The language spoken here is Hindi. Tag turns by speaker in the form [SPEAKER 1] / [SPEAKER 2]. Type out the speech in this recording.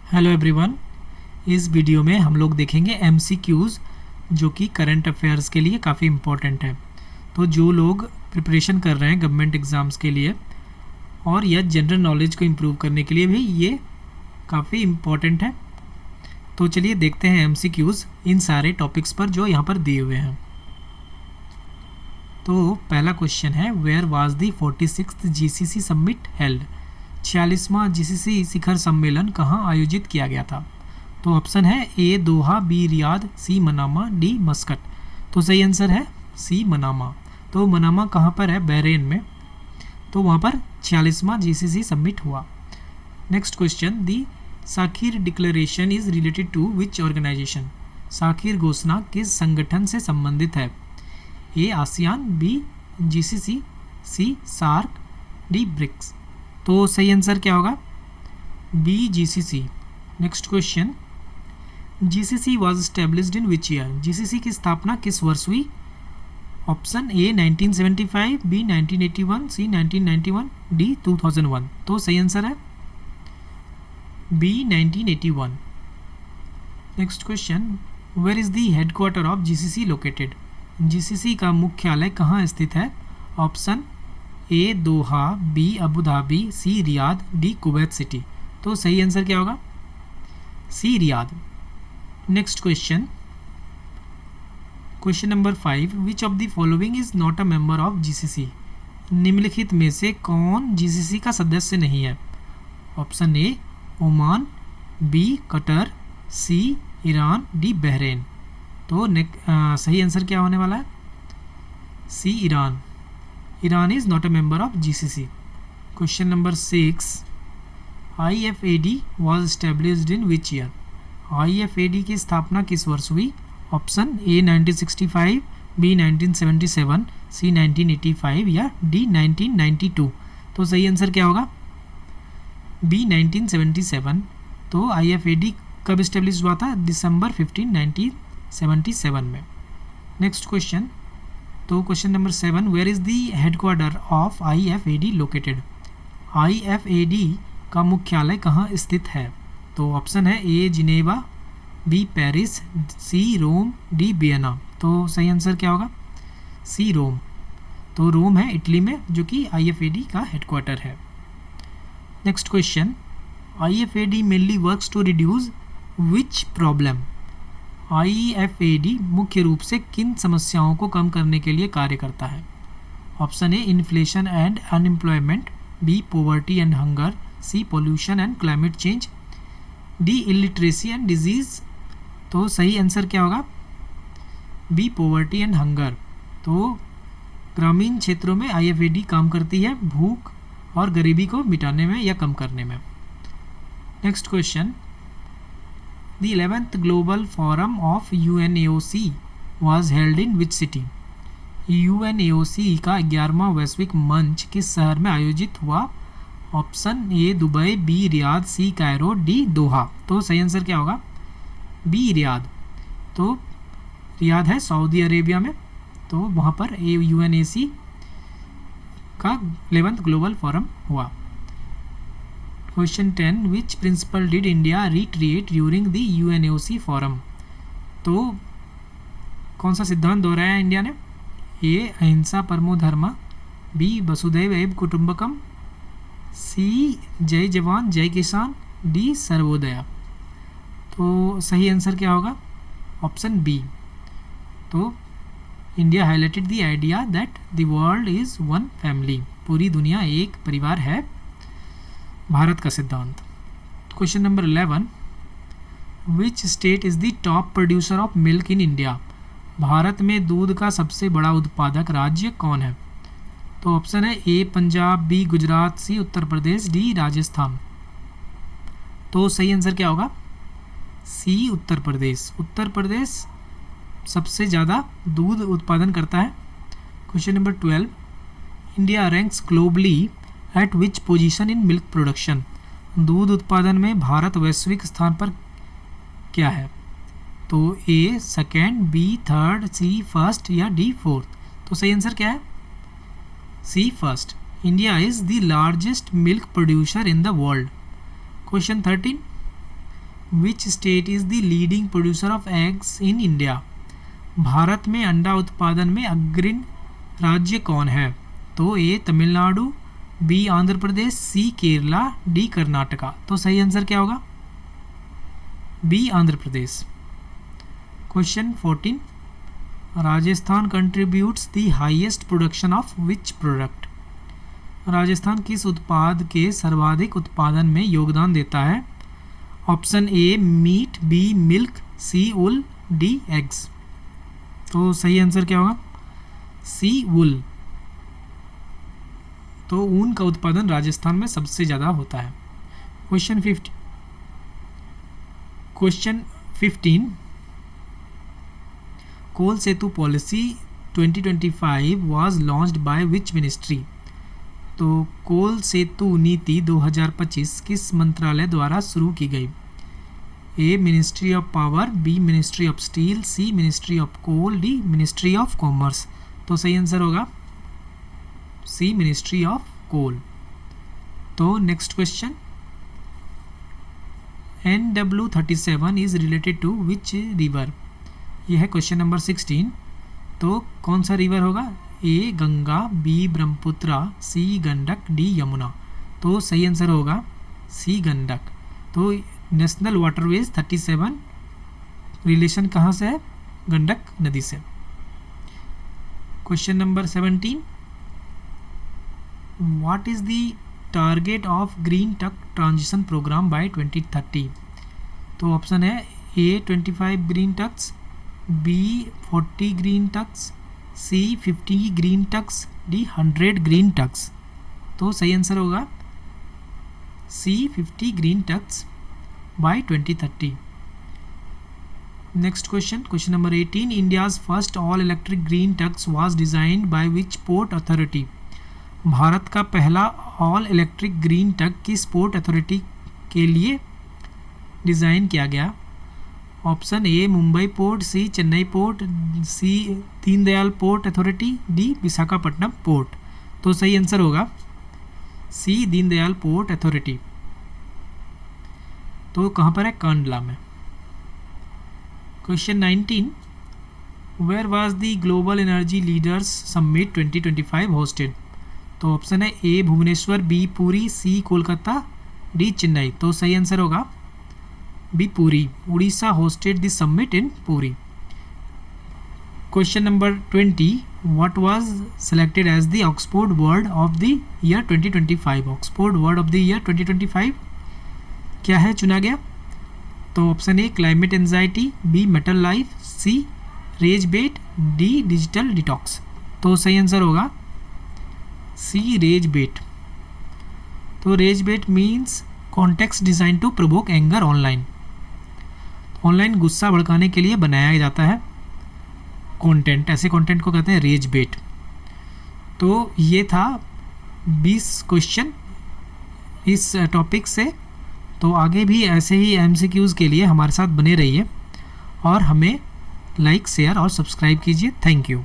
[SPEAKER 1] Hello everyone. इस वीडियो में हम लोग देखेंगे एमसीक्यूज़ जो कि करंट अफेयर्स के लिए काफ़ी इम्पोर्टेंट है। तो जो लोग प्रिपरेशन कर रहे हैं गवर्नमेंट एग्ज़ाम्स के लिए और या जनरल नॉलेज को इम्प्रूव करने के लिए भी ये काफ़ी इम्पोर्टेंट है। तो चलिए देखते हैं एमसीक्यूज़ इन सारे टॉपिक्स पर जो यहाँ पर दिए हुए हैं। तो पहला क्वेश्चन है, where was the 46th GCC summit held? 46वां जीसीसी शिखर सम्मेलन कहाँ आयोजित किया गया था? तो ऑप्शन है A Doha, B Riyadh, C Manama, D Muscat. तो सही आंसर है सी मनामा। तो मनामा कहाँ पर है? बहरेन में। तो वहाँ पर 46वां जीसीसी समिट हुआ। Next question, the Sakhir declaration is related to which organisation? Sakhir घोषणा किस संगठन से संबंधित है? A ASEAN, B GCC, C SAARC, D BRICS. तो सही आंसर क्या होगा? B GCC. Next question, GCC was established in which year? GCC की स्थापना किस वर्ष हुई? Option A 1975, B 1981, C 1991, D 2001। तो सही आंसर है B 1981। Next question, where is the headquarter of GCC located? GCC का मुख्यालय कहाँ स्थित है? Option A Doha, B Abu Dhabi, C Riyadh, D Kuwait City. तो सही आंसर क्या होगा? C Riyadh. Next question, question number 5, which of the following is not a member of GCC? निम्नलिखित में से कौन जीसीसी का सदस्य नहीं है? Option A Oman, B Qatar, C Iran, D Bahrain. तो सही आंसर क्या होने वाला है? C Iran. Iran is not a member of GCC. Question number 6, IFAD was established in which year? IFAD की स्थापना किस वर्ष हुई? ऑप्शन ए 1965, बी 1977, सी 1985 या डी 1992। तो सही आंसर क्या होगा? बी 1977। तो IFAD कब इस्टेब्लिश हुआ था? दिसंबर 15, 1977 में। नेक्स्ट क्वेश्चन, तो question number 7, where is the headquarter of IFAD located? IFAD का मुख्यालय कहाँ स्थित है? तो ऑप्शन है A Geneva, B Paris, C Rome, D Vienna. तो सही आंसर क्या होगा? सी रोम। तो रोम है इटली में, जो कि IFAD का हेडक्वार्टर है। Next question, IFAD mainly works to reduce which problem? IFAD मुख्य रूप से किन समस्याओं को कम करने के लिए कार्य करता है? Option A inflation and unemployment, B poverty and hunger, C pollution and climate change, D illiteracy and disease. तो सही आंसर क्या होगा? B poverty and hunger. तो ग्रामीण क्षेत्रों में IFAD काम करती है भूख और गरीबी को मिटाने में या कम करने में। Next question, the 11th global forum of UNAOC was held in which city? UNAOC का 11वां वैश्विक मंच किस शहर में आयोजित हुआ? Option A Dubai, B Riyadh, C Cairo, D Doha. तो सही आंसर क्या होगा? B Riyadh. तो रियाद है सऊदी अरेबिया में। तो वहाँ पर UNAC का 11th ग्लोबल फोरम हुआ। Question 10, which principle did India reiterate during the UNAOC forum? तो कौन सा सिद्धांत दोहराया इंडिया ने? ए अहिंसा परमो धर्मा, बी वसुधैव एव कुटुंबकम, सी जय जवान जय किसान, डी सर्वोदया। तो सही आंसर क्या होगा? Option B. तो India highlighted the idea that the world is one family, पूरी दुनिया एक परिवार है, भारत का सिद्धांत। Question number 11, which state is the top producer of milk in India? Bharat में दूध का सबसे बड़ा उत्पादक राज्य कौन है? तो ऑप्शन है ए पंजाब, बी गुजरात, सी उत्तर प्रदेश, डी राजस्थान। तो सही आंसर क्या होगा? सी उत्तर प्रदेश। उत्तर प्रदेश सबसे ज़्यादा दूध उत्पादन करता है। Question number 12, India ranks globally eight which position in milk production? दूध उत्पादन में भारत वैश्विक स्थान पर क्या है? तो A second, B third, C first या डी फोर्थ। तो सही आंसर क्या है? C first. India is the largest milk producer in the world. Question 13, which state is the leading producer of eggs in India? Bharat में अंडा उत्पादन में अग्रणी राज्य कौन है? तो A Tamil Nadu, B Andhra Pradesh, C Kerala, D Karnataka. तो सही आंसर क्या होगा? B Andhra Pradesh. Question 14, Rajasthan contributes the highest production of which product? Rajasthan किस उत्पाद के सर्वाधिक उत्पादन में योगदान देता है? Option A meat, B milk, C wool, D eggs. तो सही आंसर क्या होगा? सी वुल। तो ऊन का उत्पादन राजस्थान में सबसे ज़्यादा होता है। Question 15, coal Setu policy 2025 was launched by which ministry? तो कोल सेतु नीति 2025 किस मंत्रालय द्वारा शुरू की गई? A ministry of power, B ministry of steel, C ministry of coal, D ministry of commerce. तो सही आंसर होगा सी मिनिस्ट्री ऑफ कोल। तो next question, NW37 is related to which river? यह है क्वेश्चन नंबर 16। तो कौन सा रिवर होगा? ए गंगा, बी ब्रह्मपुत्रा, सी गंडक, डी यमुना। तो सही आंसर होगा सी गंडक। तो नेशनल वाटरवेज 37 रिलेशन कहाँ से है? गंडक नदी से। Question number 17, what is the target of green truck transition program by 2030? तो ऑप्शन है A 25 green trucks, B 40 green trucks, C 50 green trucks, D 100 green trucks. तो सही आंसर होगा C 50 green trucks by 2030। Next question, question number 18, India's first all electric green trucks was designed by which port authority? Bharat का पहला ऑल इलेक्ट्रिक ग्रीन टक किस पोर्ट अथॉरिटी के लिए डिज़ाइन किया गया? Option A Mumbai port, C Chennai port, C Deendayal port authority, D Visakhapatnam port. तो सही आंसर होगा सी दीनदयाल पोर्ट अथॉरिटी। तो कहाँ पर है? कांडला में। Question 19, where was the global energy leaders summit 2025 hosted? तो ऑप्शन है A Bhubaneswar, B Puri, C Kolkata, D Chennai. तो सही आंसर होगा B Puri. Orissa hosted the summit in Puri. Question number 20, what was selected as the Oxford word of the year 2025? Oxford word of the year 2025 क्या है चुना गया? तो option A climate anxiety, B metal life, C rage bait, D digital detox. तो सही आंसर होगा सी रेज बेट। तो rage bait means context design to provoke anger online. Online गुस्सा भड़काने के लिए बनाया जाता है कंटेंट, ऐसे कंटेंट को कहते हैं रेज बेट। तो ये था 20 क्वेश्चन इस टॉपिक से। तो आगे भी ऐसे ही MCQs के लिए हमारे साथ बने रहिए और हमें लाइक, शेयर और सब्सक्राइब कीजिए। Thank you.